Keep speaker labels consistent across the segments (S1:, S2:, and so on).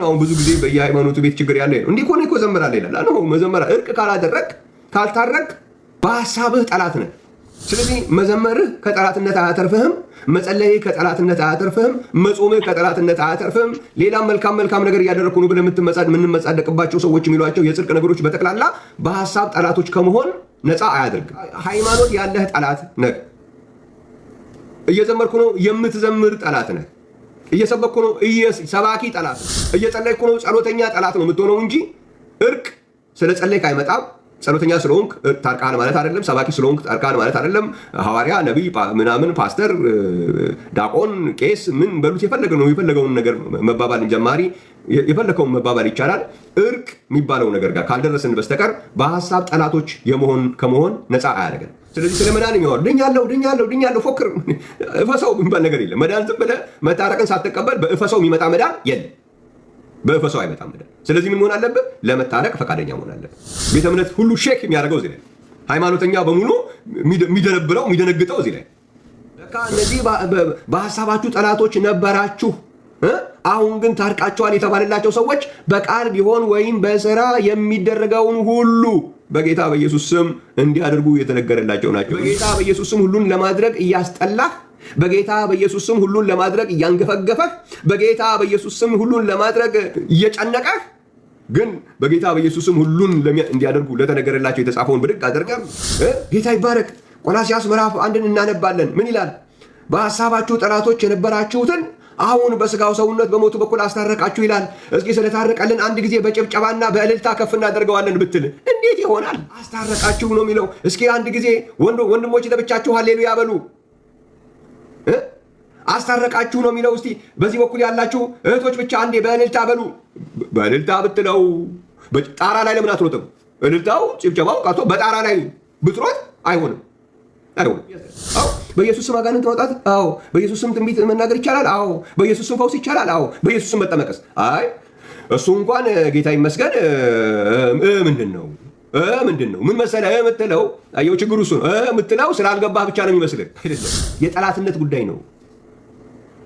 S1: አሁን ብዙ ጊዜ በየሃይማኖቱ ቤት ችግር ያለ ነው። እንዲህ እኮ ዘምራለሁ ይላል። አዎ መዘመር እርቅ ካላደረግ ካልታረቅ በሐሳብህ ጠላት ነህ። ስለዚህ መዘመርህ ከጠላትነት አያተርፍህም፣ መጸለይህ ከጠላትነት አያተርፍህም፣ መጾምህ ከጠላትነት አያተርፍህም። ሌላም መልካም ነገር እያደረኩ ነው ብለህ የምንመጻደቅባቸው ሰዎች የሚሏቸው የጽድቅ ነገሮች በጠቅላላ በሐሳብ ጠላቶች ከመሆን ነፃ አያደርግም። ሃይማኖት ያለህ ጠላት ነህ። እየዘመርኩ ነው የምትዘምር ጠላት ነህ። እየሰበኩ ነው ሰባኪ ጠላት ነው። እየጸለይኩ ነው ጸሎተኛ ጠላት ነው የምትሆነው እንጂ እርቅ ስለ ጸለይክ አይመጣም። ጸሎተኛ ስለሆንክ ታርቃን ማለት አይደለም። ሰባኪ ስለሆንክ ታርቃን ማለት አይደለም። ሐዋርያ፣ ነቢይ፣ ምናምን፣ ፓስተር፣ ዳቆን፣ ቄስ ምን በሉት የፈለገውን ነገር መባባል ጀማሪ የፈለከውን መባባል ይቻላል። እርቅ የሚባለው ነገር ጋር ካልደረስን በስተቀር በሐሳብ ጠላቶች ከመሆን ነፃ አያደርገን። ስለዚህ ስለ መዳን የሚያወር ድኛለሁ ፎክር እፈሰው የሚባል ነገር የለም። መዳን ዝም ብለህ መታረቅን ሳትቀበል በእፈሰው የሚመጣ መዳን የለም። በእፈሰው አይመጣም መዳን። ስለዚህ ምን መሆን አለብህ? ለመታረቅ ፈቃደኛ መሆን አለብህ። ቤተ እምነት ሁሉ ሼክ የሚያደርገው እዚህ ላይ፣ ሃይማኖተኛ በሙሉ የሚደነብረው የሚደነግጠው እዚህ ላይ። በቃ እነዚህ በሐሳባችሁ ጠላቶች ነበራችሁ፣ አሁን ግን ታርቃቸዋል የተባለላቸው ሰዎች በቃል ቢሆን ወይም በሥራ የሚደረገውን ሁሉ በጌታ በኢየሱስ ስም እንዲያደርጉ የተነገረላቸው ናቸው። በጌታ በኢየሱስ ስም ሁሉን ለማድረግ እያስጠላህ፣ በጌታ በኢየሱስ ስም ሁሉን ለማድረግ እያንገፈገፈህ፣ በጌታ በኢየሱስ ስም ሁሉን ለማድረግ እየጨነቀህ፣ ግን በጌታ በኢየሱስ ስም ሁሉን እንዲያደርጉ ለተነገረላቸው የተጻፈውን ብድግ አድርገህ ጌታ ይባረክ። ቆላስይስ ምዕራፍ 1 እናነባለን። ምን ይላል? በሐሳባችሁ ጠላቶች የነበራችሁትን አሁን በስጋው ሰውነት በሞቱ በኩል አስታረቃችሁ ይላል። እስኪ ስለታረቀልን አንድ ጊዜ በጭብጨባና በእልልታ ከፍ እናደርገዋለን ብትል እንዴት ይሆናል? አስታረቃችሁ ነው የሚለው። እስኪ አንድ ጊዜ ወንድሞች ለብቻችሁ ሃሌሉያ በሉ። አስታረቃችሁ ነው የሚለው። እስቲ በዚህ በኩል ያላችሁ እህቶች ብቻ አንዴ በእልልታ በሉ። በእልልታ ብትለው ጣራ ላይ ለምን አትሮጥም? እልልታው ጭብጨባው ቃቶ በጣራ ላይ ብትሮጥ አይሆንም። አዎ በኢየሱስ ስም አጋንንት ማውጣት፣ አዎ በኢየሱስ ስም ትንቢት መናገር ይቻላል፣ አዎ በኢየሱስ ስም ፈውስ ይቻላል፣ አዎ በኢየሱስ ስም መጠመቀስ። አይ እሱ እንኳን ጌታ ይመስገን ምንድን ነው ምን መሰለህ የምትለው? አየው ችግሩ እሱ ነው የምትለው። ስላልገባህ ብቻ ነው የሚመስልህ። አይደለም፣ የጠላትነት ጉዳይ ነው።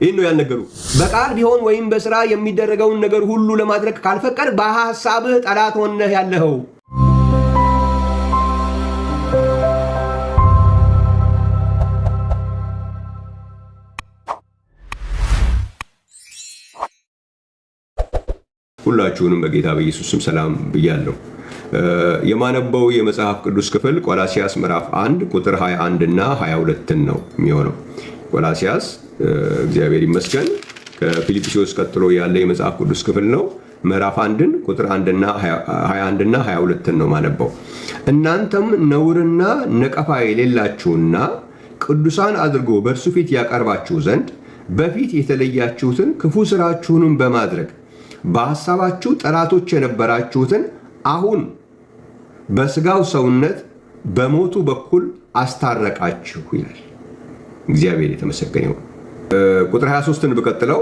S1: ይህን ነው ያልነገሩ። በቃል ቢሆን ወይም በስራ የሚደረገውን ነገር ሁሉ ለማድረግ ካልፈቀድ በሐሳብህ ጠላት ሆነህ ያለኸው። ሁላችሁንም በጌታ በኢየሱስ ስም ሰላም ብያለሁ። የማነበው የመጽሐፍ ቅዱስ ክፍል ቆላስይስ ምዕራፍ 1 ቁጥር 21 እና 22 ነው የሚሆነው። ቆላስይስ እግዚአብሔር ይመስገን ከፊልጵስዩስ ቀጥሎ ያለ የመጽሐፍ ቅዱስ ክፍል ነው። ምዕራፍ 1 ቁጥር 1 እና 21 እና 22 ነው ማነበው። እናንተም ነውርና ነቀፋ የሌላችሁና ቅዱሳን አድርጎ በእርሱ ፊት ያቀርባችሁ ዘንድ በፊት የተለያችሁትን ክፉ ስራችሁንም በማድረግ በሐሳባችሁ ጠላቶች የነበራችሁትን አሁን በስጋው ሰውነት በሞቱ በኩል አስታረቃችሁ ይላል። እግዚአብሔር የተመሰገነ ይሁን። ቁጥር 23ን ብቀጥለው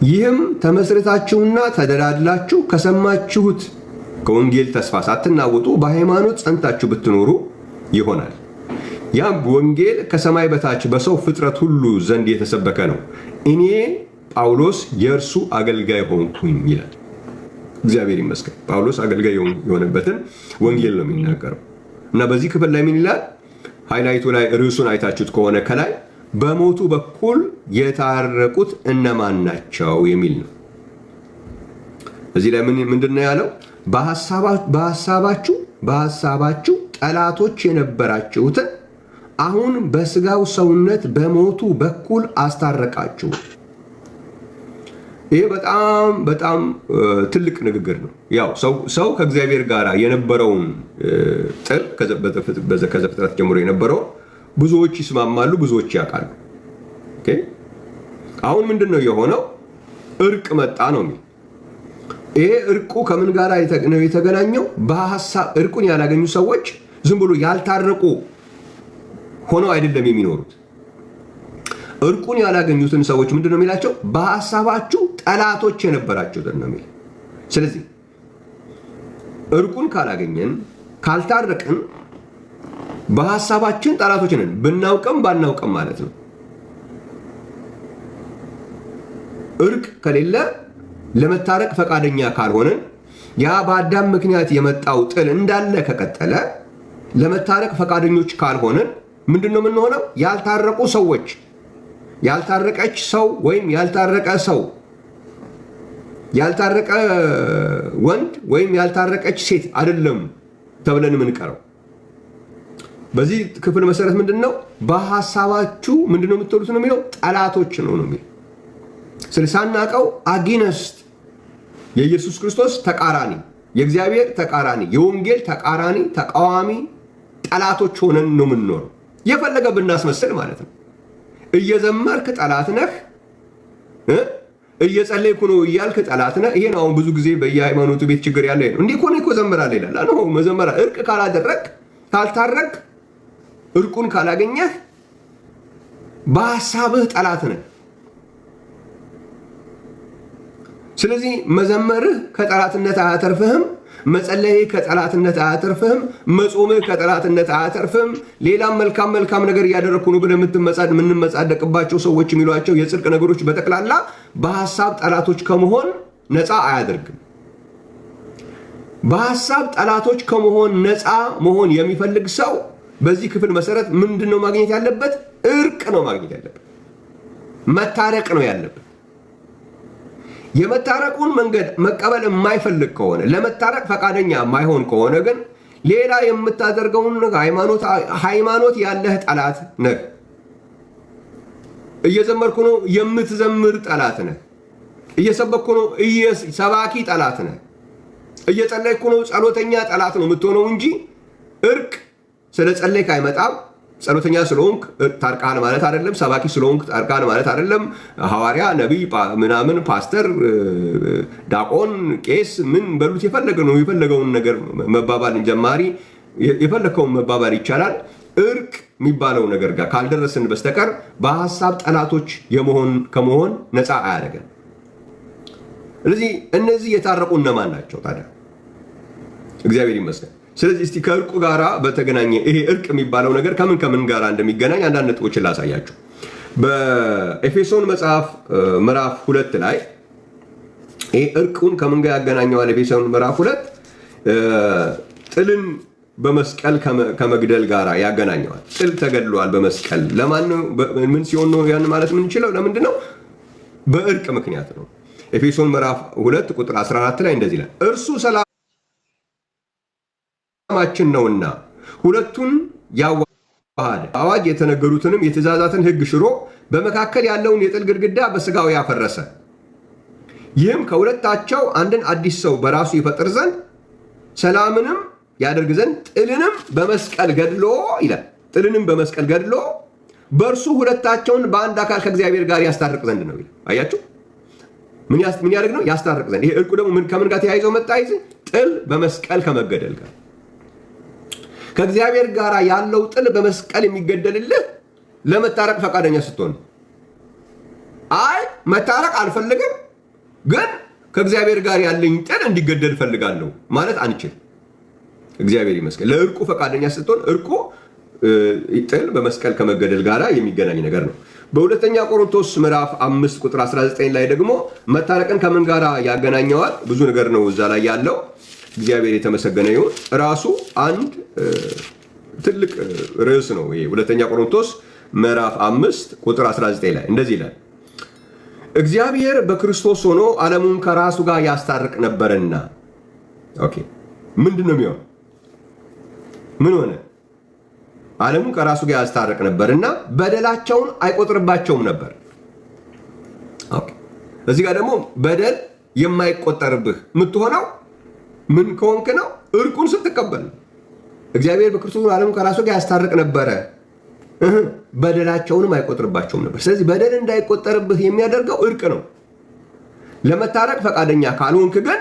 S1: ይህም ተመስርታችሁና ተደላድላችሁ ከሰማችሁት ከወንጌል ተስፋ ሳትናወጡ በሃይማኖት ጸንታችሁ ብትኖሩ ይሆናል። ያም ወንጌል ከሰማይ በታች በሰው ፍጥረት ሁሉ ዘንድ የተሰበከ ነው። እኔ ጳውሎስ የእርሱ አገልጋይ ሆንኩኝ ይላል። እግዚአብሔር ይመስገን። ጳውሎስ አገልጋይ የሆነበትን ወንጌል ነው የሚናገረው እና በዚህ ክፍል ላይ ምን ይላል? ሃይላይቱ ላይ ርዕሱን አይታችሁት ከሆነ ከላይ በሞቱ በኩል የታረቁት እነማን ናቸው የሚል ነው። እዚህ ላይ ምንድን ነው ያለው? በሐሳባችሁ ጠላቶች የነበራችሁትን አሁን በስጋው ሰውነት በሞቱ በኩል አስታረቃችሁ። ይሄ በጣም ትልቅ ንግግር ነው። ያው ሰው ከእግዚአብሔር ጋር የነበረውን ጥል ከዘፍጥረት ጀምሮ የነበረው ብዙዎች ይስማማሉ፣ ብዙዎች ያውቃሉ። ኦኬ አሁን ምንድነው የሆነው? እርቅ መጣ ነው የሚል። ይሄ እርቁ ከምን ጋር ነው የተገናኘው? በሐሳብ እርቁን ያላገኙ ሰዎች ዝም ብሎ ያልታረቁ ሆነው አይደለም የሚኖሩት። እርቁን ያላገኙትን ሰዎች ምንድነው የሚላቸው? በሐሳባችሁ ጠላቶች የነበራችሁትን ነው የሚል። ስለዚህ እርቁን ካላገኘን ካልታረቅን በሐሳባችን ጠላቶች ነን፣ ብናውቅም ባናውቅም ማለት ነው። እርቅ ከሌለ ለመታረቅ ፈቃደኛ ካልሆነን ያ በአዳም ምክንያት የመጣው ጥል እንዳለ ከቀጠለ ለመታረቅ ፈቃደኞች ካልሆነን ምንድነው የምንሆነው? ያልታረቁ ሰዎች፣ ያልታረቀች ሰው ወይም ያልታረቀ ሰው፣ ያልታረቀ ወንድ ወይም ያልታረቀች ሴት አይደለም ተብለን የምንቀረው። በዚህ ክፍል መሰረት ምንድነው? በሐሳባችሁ ምንድነው የምትሉት ነው የሚለው? ጠላቶች ነው የሚለው። ስለሳናቀው አጊነስት የኢየሱስ ክርስቶስ ተቃራኒ፣ የእግዚአብሔር ተቃራኒ፣ የወንጌል ተቃራኒ፣ ተቃዋሚ ጠላቶች ሆነን ነው የምንኖረው። የፈለገ ብናስመስል ማለት ነው። እየዘመርክ ጠላት ነህ፣ እየጸለይኩ ነው እያልክ ጠላት ነህ። ይሄ ነው አሁን ብዙ ጊዜ በየሃይማኖቱ ቤት ችግር ያለ ነው። እንዴ እኮ ዘምራለሁ ይላል። አዎ መዘመራ እርቅ ካላደረግ ካልታረቅ እርቁን ካላገኘህ በሐሳብህ ጠላት ነህ። ስለዚህ መዘመርህ ከጠላትነት አያተርፍህም፣ መጸለይህ ከጠላትነት አያተርፍህም፣ መጾምህ ከጠላትነት አያተርፍህም። ሌላም መልካም ነገር እያደረግኩ ነው ብለህ የምንመጻደቅባቸው ሰዎች የሚሏቸው የጽድቅ ነገሮች በጠቅላላ በሐሳብ ጠላቶች ከመሆን ነፃ አያደርግም። በሐሳብ ጠላቶች ከመሆን ነፃ መሆን የሚፈልግ ሰው በዚህ ክፍል መሰረት ምንድነው ማግኘት ያለበት? እርቅ ነው ማግኘት ያለበት። መታረቅ ነው ያለበት። የመታረቁን መንገድ መቀበል የማይፈልግ ከሆነ ለመታረቅ ፈቃደኛ የማይሆን ከሆነ ግን ሌላ የምታደርገውን ሃይማኖት ያለህ ጠላት ነህ። እየዘመርኩ ነው የምትዘምር ጠላት ነህ። እየሰበኩ ነው ሰባኪ ጠላት ነህ። እየጸለይኩ ነው ጸሎተኛ ጠላት ነው የምትሆነው እንጂ እርቅ ስለ ጸለይክ አይመጣም። ጸሎተኛ ስለሆንክ ታርቃል ማለት አይደለም። ሰባኪ ስለሆንክ ታርቃል ማለት አይደለም። ሐዋርያ፣ ነቢይ፣ ምናምን፣ ፓስተር፣ ዳቆን፣ ቄስ ምን በሉት የፈለገውን ነገር መባባል ጀማሪ የፈለከውን መባባል ይቻላል። እርቅ የሚባለው ነገር ጋር ካልደረስን በስተቀር በሐሳብ ጠላቶች ከመሆን ነፃ አያደርገን። ስለዚህ እነዚህ የታረቁ እነማን ናቸው ታዲያ? እግዚአብሔር ይመስገን። ስለዚህ እስቲ ከእርቁ ጋራ በተገናኘ ይሄ እርቅ የሚባለው ነገር ከምን ጋራ እንደሚገናኝ አንዳንድ ነጥቦችን ላሳያችሁ። በኤፌሶን መጽሐፍ ምዕራፍ 2 ላይ ይሄ እርቁን ከምን ጋር ያገናኘዋል? ኤፌሶን ምዕራፍ 2 ጥልን በመስቀል ከመግደል ጋራ ያገናኘዋል። ጥል ተገድሏል በመስቀል። ለማን ምን ሲሆን ነው ያን ማለት የምንችለው? ለምንድን ነው? በእርቅ ምክንያት ነው። ኤፌሶን ምዕራፍ 2 ቁጥር 14 ላይ እንደዚህ ይላል፣ እርሱ ሰላማችን ነውና ሁለቱን ያዋሃደ አዋጅ የተነገሩትንም የትእዛዛትን ሕግ ሽሮ በመካከል ያለውን የጥል ግድግዳ በሥጋው ያፈረሰ፣ ይህም ከሁለታቸው አንድን አዲስ ሰው በራሱ ይፈጥር ዘንድ ሰላምንም ያደርግ ዘንድ ጥልንም በመስቀል ገድሎ ይላል። ጥልንም በመስቀል ገድሎ በእርሱ ሁለታቸውን በአንድ አካል ከእግዚአብሔር ጋር ያስታርቅ ዘንድ ነው ይላል። አያችሁ፣ ምን ያደርግ ነው? ያስታርቅ ዘንድ። ይሄ እርቁ ደግሞ ከምን ጋር ተያይዞ መጣ? ጥል በመስቀል ከመገደል ጋር። ከእግዚአብሔር ጋር ያለው ጥል በመስቀል የሚገደልልህ ለመታረቅ ፈቃደኛ ስትሆን። አይ መታረቅ አልፈልግም ግን ከእግዚአብሔር ጋር ያለኝ ጥል እንዲገደል ፈልጋለሁ ማለት አንችል። እግዚአብሔር ይመስገን። ለእርቁ ፈቃደኛ ስትሆን እርቁ ጥል በመስቀል ከመገደል ጋር የሚገናኝ ነገር ነው። በሁለተኛ ቆሮንቶስ ምዕራፍ 5 ቁጥር 19 ላይ ደግሞ መታረቅን ከምን ጋር ያገናኘዋል? ብዙ ነገር ነው እዛ ላይ ያለው። እግዚአብሔር የተመሰገነ ይሁን። ራሱ አንድ ትልቅ ርዕስ ነው ይሄ። ሁለተኛ ቆሮንቶስ ምዕራፍ 5 ቁጥር 19 ላይ እንደዚህ ይላል፣ እግዚአብሔር በክርስቶስ ሆኖ ዓለሙን ከራሱ ጋር ያስታርቅ ነበርና። ኦኬ፣ ምንድን ነው የሚሆነው? ምን ሆነ? ዓለሙን ከራሱ ጋር ያስታርቅ ነበርና በደላቸውን አይቆጥርባቸውም ነበር። ኦኬ፣ እዚህ ጋር ደግሞ በደል የማይቆጠርብህ የምትሆነው ምን ከሆንክ ነው? እርቁን ስትቀበል። እግዚአብሔር በክርስቶስ ዓለሙን ከራሱ ጋር ያስታርቅ ነበረ፣ በደላቸውንም አይቆጥርባቸውም ነበር። ስለዚህ በደል እንዳይቆጠርብህ የሚያደርገው እርቅ ነው። ለመታረቅ ፈቃደኛ ካልሆንክ ግን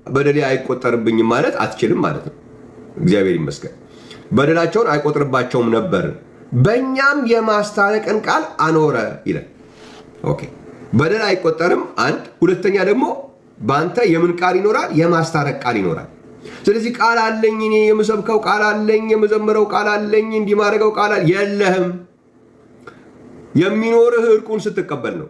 S1: በደሌ አይቆጠርብኝም ማለት አትችልም ማለት ነው። እግዚአብሔር ይመስገን። በደላቸውን አይቆጥርባቸውም ነበር፣ በእኛም የማስታረቅን ቃል አኖረ ይላል። ኦኬ፣ በደል አይቆጠርም አንድ። ሁለተኛ ደግሞ በአንተ የምን ቃል ይኖራል? የማስታረቅ ቃል ይኖራል። ስለዚህ ቃል አለኝ፣ እኔ የምሰብከው ቃል አለኝ፣ የምዘምረው ቃል አለኝ፣ እንዲማረገው ቃል የለህም። የሚኖርህ እርቁን ስትቀበል ነው።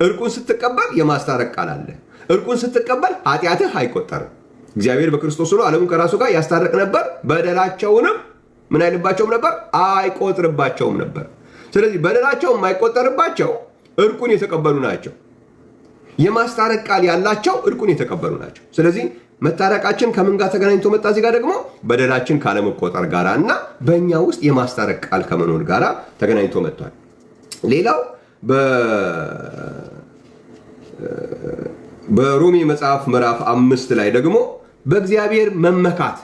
S1: እርቁን ስትቀበል የማስታረቅ ቃል አለ። እርቁን ስትቀበል ኃጢአትህ አይቆጠርም። እግዚአብሔር በክርስቶስ ሆኖ ዓለሙን ከራሱ ጋር ያስታረቅ ነበር፣ በደላቸውንም ምን አይልባቸውም ነበር? አይቆጥርባቸውም ነበር። ስለዚህ በደላቸው የማይቆጠርባቸው እርቁን የተቀበሉ ናቸው። የማስታረቅ ቃል ያላቸው እርቁን የተቀበሉ ናቸው። ስለዚህ መታረቃችን ከምን ጋር ተገናኝቶ መጣ? እዚህ ጋር ደግሞ በደላችን ካለመቆጠር ጋር እና በእኛ ውስጥ የማስታረቅ ቃል ከመኖር ጋር ተገናኝቶ መጥቷል። ሌላው በሮሜ መጽሐፍ ምዕራፍ 5 ላይ ደግሞ በእግዚአብሔር መመካት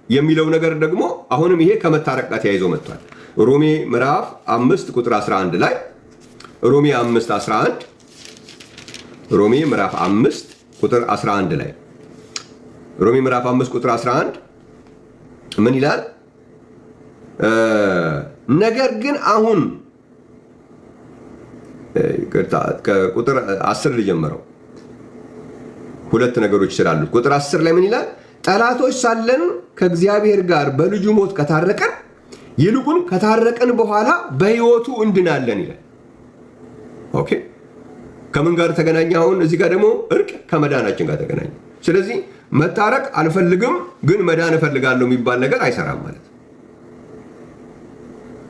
S1: የሚለው ነገር ደግሞ አሁንም ይሄ ከመታረቅ ጋር ተያይዞ መጥቷል። ሮሜ ምዕራፍ 5 ቁጥር 11 ላይ ሮሜ 5:11 ሮሜ ምዕራፍ 5 ቁጥር 11 ላይ ሮሜ ምዕራፍ 5 ቁጥር 11 ምን ይላል? ነገር ግን አሁን ከቁጥር 10 ልጀምረው፣ ሁለት ነገሮች ስላሉት። ቁጥር 10 ላይ ምን ይላል? ጠላቶች ሳለን ከእግዚአብሔር ጋር በልጁ ሞት ከታረቀን ይልቁን ከታረቀን በኋላ በሕይወቱ እንድናለን ይላል። ኦኬ፣ ከምን ጋር ተገናኘ? አሁን እዚህ ጋር ደግሞ እርቅ ከመዳናችን ጋር ተገናኘ። ስለዚህ መታረቅ አልፈልግም ግን መዳን እፈልጋለሁ የሚባል ነገር አይሰራም ማለት ነው።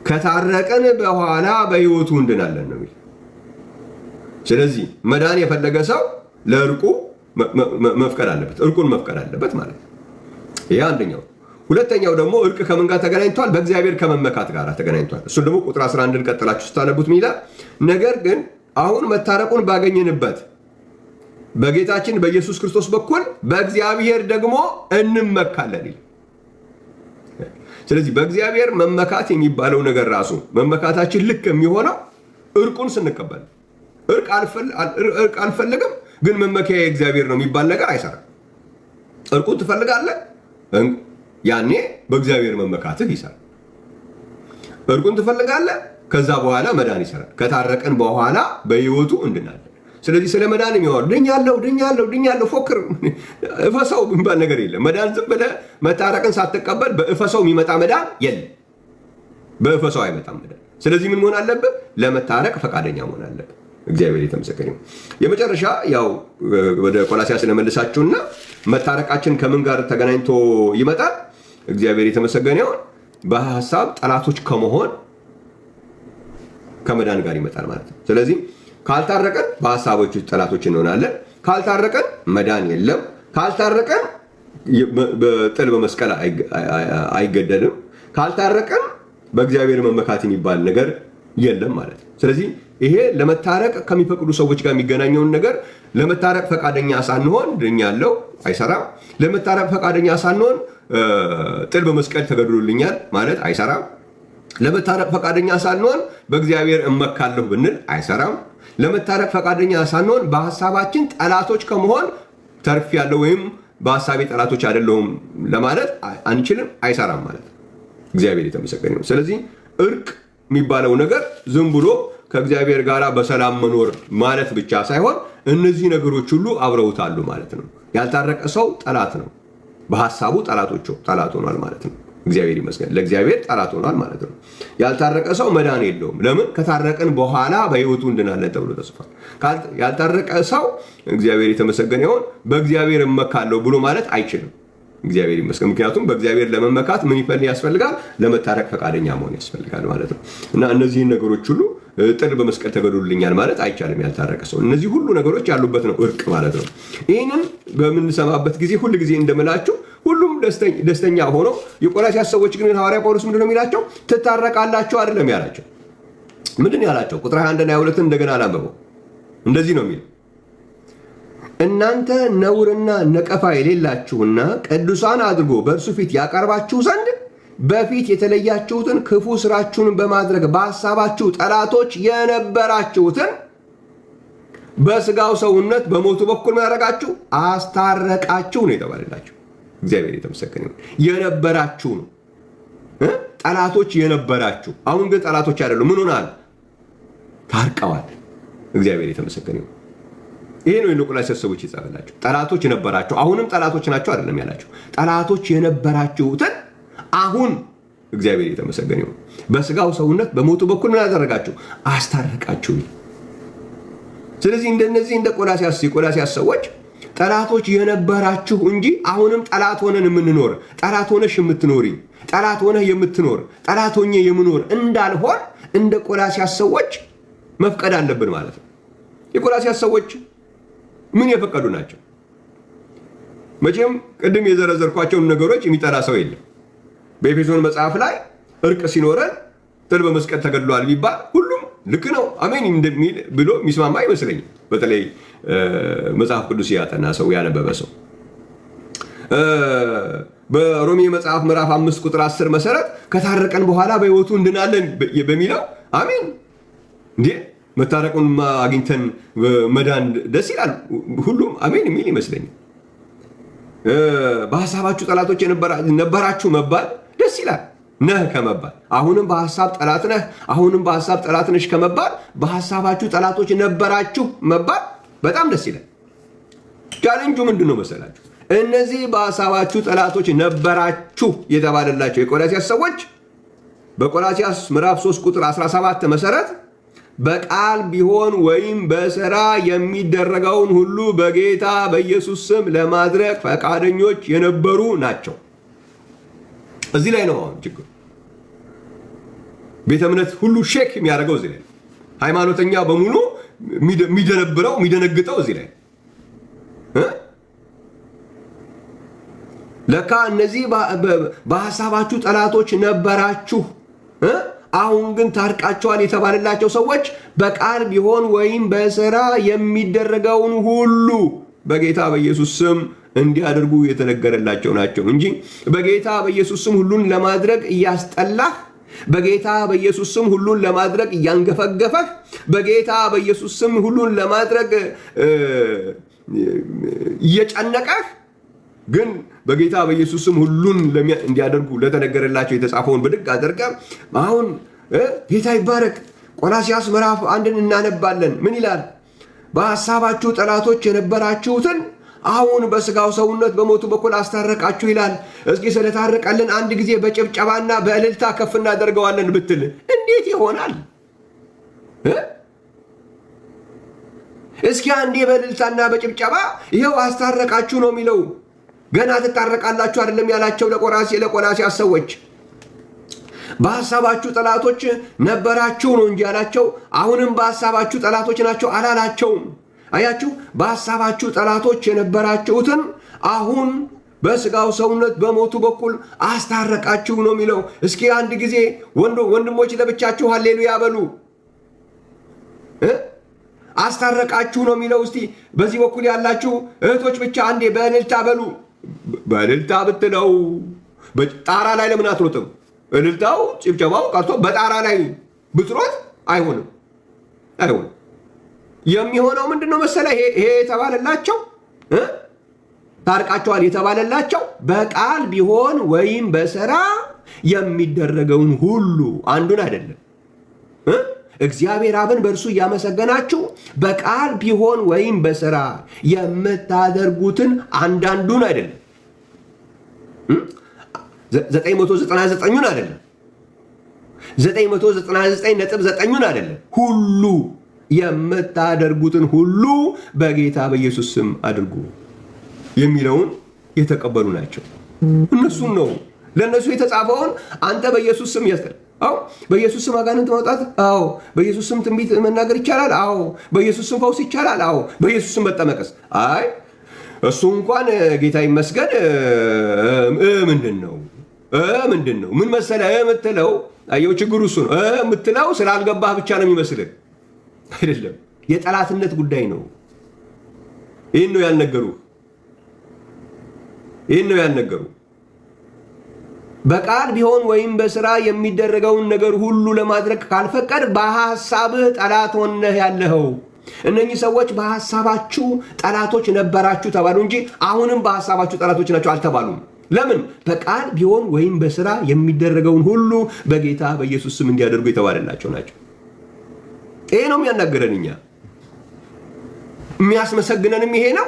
S1: ከታረቀን በኋላ በሕይወቱ እንድናለን ነው የሚል። ስለዚህ መዳን የፈለገ ሰው ለእርቁ መፍቀድ አለበት፣ እርቁን መፍቀድ አለበት ማለት ነው። ይሄ አንደኛው። ሁለተኛው ደግሞ እርቅ ከምን ጋር ተገናኝቷል? በእግዚአብሔር ከመመካት ጋር ተገናኝቷል። እሱን ደግሞ ቁጥር 11 ቀጥላችሁ ስታነቡት ምን ይላል? ነገር ግን አሁን መታረቁን ባገኘንበት በጌታችን በኢየሱስ ክርስቶስ በኩል በእግዚአብሔር ደግሞ እንመካለን ይላል። ስለዚህ በእግዚአብሔር መመካት የሚባለው ነገር ራሱ መመካታችን ልክ የሚሆነው እርቁን ስንቀበል፣ እርቅ አልፈልግም ግን መመኪያ የእግዚአብሔር ነው የሚባል ነገር አይሰራም። እርቁን ትፈልጋለህ፣ ያኔ በእግዚአብሔር መመካትህ ይሰራል። እርቁን ትፈልጋለህ፣ ከዛ በኋላ መዳን ይሰራል። ከታረቀን በኋላ በሕይወቱ እንድናለን። ስለዚህ ስለ መዳን የሚዋሉ ድኛለሁ ፎክር እፈሰው የሚባል ነገር የለም። መዳን ዝም ብለህ መታረቅን ሳትቀበል በእፈሰው የሚመጣ መዳን የለም። በእፈሰው አይመጣም መዳን። ስለዚህ ምን መሆን አለብህ? ለመታረቅ ፈቃደኛ መሆን አለብህ። እግዚአብሔር የተመሰገነ ይሁን። የመጨረሻ ያው ወደ ቆላስይስ ስለመልሳችሁና መታረቃችን ከምን ጋር ተገናኝቶ ይመጣል? እግዚአብሔር የተመሰገነ ይሁን። በሐሳብ ጠላቶች ከመሆን ከመዳን ጋር ይመጣል ማለት ነው። ስለዚህ ካልታረቀን በሐሳቦች ጠላቶች እንሆናለን። ካልታረቀን መዳን የለም። ካልታረቀን በጥል በመስቀል አይገደልም። ካልታረቀን በእግዚአብሔር መመካት የሚባል ነገር የለም ማለት ነው። ስለዚህ ይሄ ለመታረቅ ከሚፈቅዱ ሰዎች ጋር የሚገናኘውን ነገር ለመታረቅ ፈቃደኛ ሳንሆን ድኛለሁ አይሰራም። ለመታረቅ ፈቃደኛ ሳንሆን ጥል በመስቀል ተገድሎልኛል ማለት አይሰራም። ለመታረቅ ፈቃደኛ ሳንሆን በእግዚአብሔር እመካለሁ ብንል አይሰራም። ለመታረቅ ፈቃደኛ ሳንሆን በሐሳባችን ጠላቶች ከመሆን ተርፍ ያለው ወይም በሐሳቤ ጠላቶች አይደለሁም ለማለት አንችልም፣ አይሰራም ማለት ነው። እግዚአብሔር የተመሰገነ ይሁን። ስለዚህ እርቅ የሚባለው ነገር ዝም ብሎ ከእግዚአብሔር ጋር በሰላም መኖር ማለት ብቻ ሳይሆን እነዚህ ነገሮች ሁሉ አብረውታሉ ማለት ነው። ያልታረቀ ሰው ጠላት ነው፣ በሐሳቡ ጠላት ሆኗል ማለት ነው። እግዚአብሔር ይመስገን፣ ለእግዚአብሔር ጠላት ሆኗል ማለት ነው። ያልታረቀ ሰው መዳን የለውም። ለምን? ከታረቀን በኋላ በሕይወቱ እንድናለን ተብሎ ተጽፏል። ያልታረቀ ሰው እግዚአብሔር የተመሰገነ ይሁን በእግዚአብሔር እመካለሁ ብሎ ማለት አይችልም። እግዚአብሔር ይመስገን። ምክንያቱም በእግዚአብሔር ለመመካት ምን ያስፈልጋል? ለመታረቅ ፈቃደኛ መሆን ያስፈልጋል ማለት ነው። እና እነዚህን ነገሮች ሁሉ ጥል በመስቀል ተገድሎልኛል ማለት አይቻልም። ያልታረቀ ሰው እነዚህ ሁሉ ነገሮች ያሉበት ነው እርቅ ማለት ነው። ይህንን በምንሰማበት ጊዜ ሁል ጊዜ እንደምላችሁ ሁሉም ደስተኛ ሆኖ፣ የቆላስይስ ሰዎች ግን ሐዋርያ ጳውሎስ ምንድነው የሚላቸው? ትታረቃላችሁ አይደለም ያላቸው። ምንድን ያላቸው? ቁጥር 21 እና 22 እንደገና አላንበበው። እንደዚህ ነው የሚለው፣ እናንተ ነውርና ነቀፋ የሌላችሁና ቅዱሳን አድርጎ በእርሱ ፊት ያቀርባችሁ ዘንድ በፊት የተለያችሁትን ክፉ ስራችሁን በማድረግ በሐሳባችሁ ጠላቶች የነበራችሁትን በስጋው ሰውነት በሞቱ በኩል ያደረጋችሁ አስታረቃችሁ ነው የተባለላችሁ። እግዚአብሔር የተመሰገነ ይሁን። የነበራችሁ ነው፣ ጠላቶች የነበራችሁ። አሁን ግን ጠላቶች አይደሉም። ምን ሆናል? ታርቀዋል። እግዚአብሔር የተመሰገነ ይሁን። ይሄ ነው የቆላስይስ ሰዎች ይጻፈላችሁ። ጠላቶች የነበራችሁ አሁንም ጠላቶች ናቸው አይደለም ያላችሁ። ጠላቶች የነበራችሁትን አሁን እግዚአብሔር የተመሰገነ ይሁን በስጋው ሰውነት በሞቱ በኩል ምን ያደረጋችሁ? አስታረቃችሁ። ስለዚህ እንደነዚህ እንደ ቆላስይስ ሰዎች ጠላቶች የነበራችሁ እንጂ አሁንም ጠላት ሆነን የምንኖር፣ ጠላት ሆነሽ የምትኖሪ፣ ጠላት ሆነህ የምትኖር፣ ጠላት ሆኜ የምኖር እንዳልሆን እንደ ቆላስይስ ሰዎች መፍቀድ አለብን ማለት ነው። የቆላስይስ ሰዎች ምን የፈቀዱ ናቸው? መቼም ቅድም የዘረዘርኳቸውን ነገሮች የሚጠላ ሰው የለም። በኤፌሶን መጽሐፍ ላይ እርቅ ሲኖረን ጥል በመስቀል ተገድሏል ቢባል ሁሉም ልክ ነው አሜን እንደሚል ብሎ የሚስማማ አይመስለኝም። በተለይ መጽሐፍ ቅዱስ ያጠና ሰው ያነበበ ሰው በሮሜ መጽሐፍ ምዕራፍ 5 ቁጥር 10 መሰረት ከታረቀን በኋላ በሕይወቱ እንድናለን በሚለው አሜን እንዴ መታረቁን አግኝተን መዳን ደስ ይላል። ሁሉም አሜን የሚል ይመስለኛል። በሐሳባችሁ ጠላቶች ነበራችሁ መባል ደስ ይላል። ነህ ከመባል አሁንም በሐሳብ ጠላት ነህ፣ አሁንም በሐሳብ ጠላት ነሽ ከመባል በሐሳባችሁ ጠላቶች ነበራችሁ መባል በጣም ደስ ይላል። ቻሌንጁ ምንድን ነው መሰላችሁ? እነዚህ በሐሳባችሁ ጠላቶች ነበራችሁ የተባለላቸው የቆላስይስ ሰዎች በቆላስይስ ምዕራፍ 3 ቁጥር 17 መሰረት በቃል ቢሆን ወይም በሥራ የሚደረገውን ሁሉ በጌታ በኢየሱስ ስም ለማድረግ ፈቃደኞች የነበሩ ናቸው። እዚህ ላይ ነው አሁን ችግሩ። ቤተ እምነት ሁሉ ሼክ የሚያደርገው እዚህ ላይ፣ ሃይማኖተኛ በሙሉ የሚደነግጠው እዚህ ላይ። ለካ እነዚህ በሐሳባችሁ ጠላቶች ነበራችሁ አሁን ግን ታርቃቸዋል የተባለላቸው ሰዎች በቃል ቢሆን ወይም በሥራ የሚደረገውን ሁሉ በጌታ በኢየሱስ ስም እንዲያደርጉ የተነገረላቸው ናቸው እንጂ በጌታ በኢየሱስ ስም ሁሉን ለማድረግ እያስጠላህ፣ በጌታ በኢየሱስ ስም ሁሉን ለማድረግ እያንገፈገፈህ፣ በጌታ በኢየሱስ ስም ሁሉን ለማድረግ እየጨነቀህ ግን በጌታ በኢየሱስ ስም ሁሉን እንዲያደርጉ ለተነገረላቸው የተጻፈውን ብድግ አድርገ አሁን ጌታ ይባረክ። ቆላስይስ ምዕራፍ 1 እናነባለን። ምን ይላል? በሐሳባችሁ ጠላቶች የነበራችሁትን አሁን በስጋው ሰውነት በሞቱ በኩል አስታረቃችሁ ይላል። እስኪ ስለታረቀልን አንድ ጊዜ በጭብጨባና በእልልታ ከፍ እናደርገዋለን ብትል እንዴት ይሆናል? እስኪ አንዴ በእልልታና በጭብጨባ ይኸው አስታረቃችሁ ነው የሚለው። ገና ትታረቃላችሁ አይደለም ያላቸው ለቆላስይስ ሰዎች። በሐሳባችሁ ጠላቶች ነበራችሁ ነው እንጂ ያላቸው። አሁንም በሐሳባችሁ ጠላቶች ናቸው አላላቸውም። አያችሁ፣ በሐሳባችሁ ጠላቶች የነበራችሁትን አሁን በስጋው ሰውነት በሞቱ በኩል አስታረቃችሁ ነው የሚለው። እስኪ አንድ ጊዜ ወንድሞች ለብቻችሁ ሃሌሉያ በሉ። አስታረቃችሁ ነው የሚለው። እስቲ በዚህ በኩል ያላችሁ እህቶች ብቻ አንዴ በእልልታ በሉ። በእልልታ ብትለው በጣራ ላይ ለምን አትሮጥም? እልልታው ጭብጨባው ቀርቶ በጣራ ላይ ብትሮጥ አይሆንም። የሚሆነው ምንድነው መሰለ? ይሄ የተባለላቸው ታርቃቸዋል የተባለላቸው በቃል ቢሆን ወይም በሥራ የሚደረገውን ሁሉ አንዱን አይደለም። እግዚአብሔር አብን በእርሱ እያመሰገናችሁ በቃል ቢሆን ወይም በሥራ የምታደርጉትን አንዳንዱን አይደለም፣ 999ን አይደለም፣ 999.9ን አይደለም፣ ሁሉ የምታደርጉትን ሁሉ በጌታ በኢየሱስ ስም አድርጉ የሚለውን የተቀበሉ ናቸው። እነሱን ነው ለእነሱ የተጻፈውን አንተ በኢየሱስ ስም ያስቀር። አዎ በኢየሱስ ስም አጋንንት ማውጣት፣ አዎ በኢየሱስ ስም ትንቢት መናገር ይቻላል፣ አዎ በኢየሱስ ስም ፈውስ ይቻላል፣ አዎ በኢየሱስ ስም መጠመቅስ፣ አይ እሱ እንኳን ጌታ ይመስገን ምንድን ነው ምን መሰለህ የምትለው? አየው ችግሩ እሱ ነው። የምትለው ስላልገባህ ብቻ ነው የሚመስልህ አይደለም። የጠላትነት ጉዳይ ነው። ይህን ነው ያልነገሩ። በቃል ቢሆን ወይም በሥራ የሚደረገውን ነገር ሁሉ ለማድረግ ካልፈቀድ በሐሳብህ ጠላት ሆነህ ያለኸው። እነኚህ ሰዎች በሐሳባችሁ ጠላቶች ነበራችሁ ተባሉ እንጂ አሁንም በሐሳባችሁ ጠላቶች ናቸው አልተባሉም። ለምን? በቃል ቢሆን ወይም በሥራ የሚደረገውን ሁሉ በጌታ በኢየሱስ ስም እንዲያደርጉ የተባለላቸው ናቸው። ይሄ ነው የሚያናገረን። እኛ የሚያስመሰግነንም ይሄ ነው።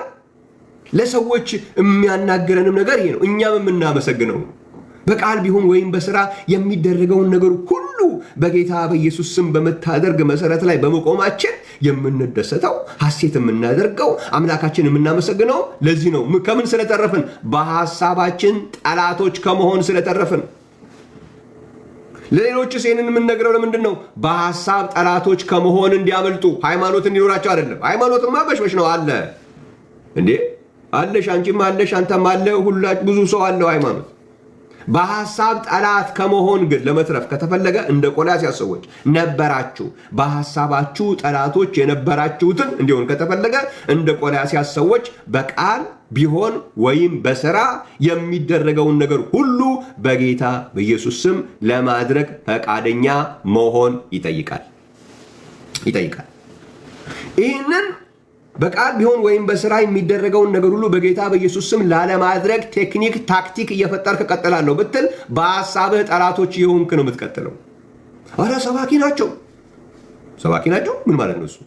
S1: ለሰዎች የሚያናገረንም ነገር ይሄ ነው። እኛም የምናመሰግነው በቃል ቢሆን ወይም በሥራ የሚደረገውን ነገር ሁሉ በጌታ በኢየሱስ ስም በመታደርግ መሰረት ላይ በመቆማችን የምንደሰተው ሐሴት የምናደርገው አምላካችን የምናመሰግነው ለዚህ ነው። ከምን ስለተረፍን? በሐሳባችን ጠላቶች ከመሆን ስለተረፍን። ለሌሎችስ ይህንን የምንነግረው ለምንድን ነው? በሐሳብ ጠላቶች ከመሆን እንዲያመልጡ፣ ሃይማኖት እንዲኖራቸው አይደለም። ሃይማኖትማ በሽበሽ ነው አለ እንዴ አለሽ፣ አንቺም አለሽ፣ አንተም አለ፣ ብዙ ሰው አለው ሃይማኖት። በሐሳብ ጠላት ከመሆን ግን ለመትረፍ ከተፈለገ እንደ ቆላስይስ ሰዎች ነበራችሁ፣ በሐሳባችሁ ጠላቶች የነበራችሁትን እንዲሆን ከተፈለገ እንደ ቆላስይስ ሰዎች በቃል ቢሆን ወይም በሥራ የሚደረገውን ነገር ሁሉ በጌታ በኢየሱስ ስም ለማድረግ ፈቃደኛ መሆን ይጠይቃል። ይህንን በቃል ቢሆን ወይም በሥራ የሚደረገውን ነገር ሁሉ በጌታ በኢየሱስ ስም ላለማድረግ ቴክኒክ፣ ታክቲክ እየፈጠርክ እቀጥላለሁ ብትል በሐሳብህ ጠላቶች የሆንክ ነው የምትቀጥለው። አረ ሰባኪ ናቸው። ምን ማለት ነው እሱ?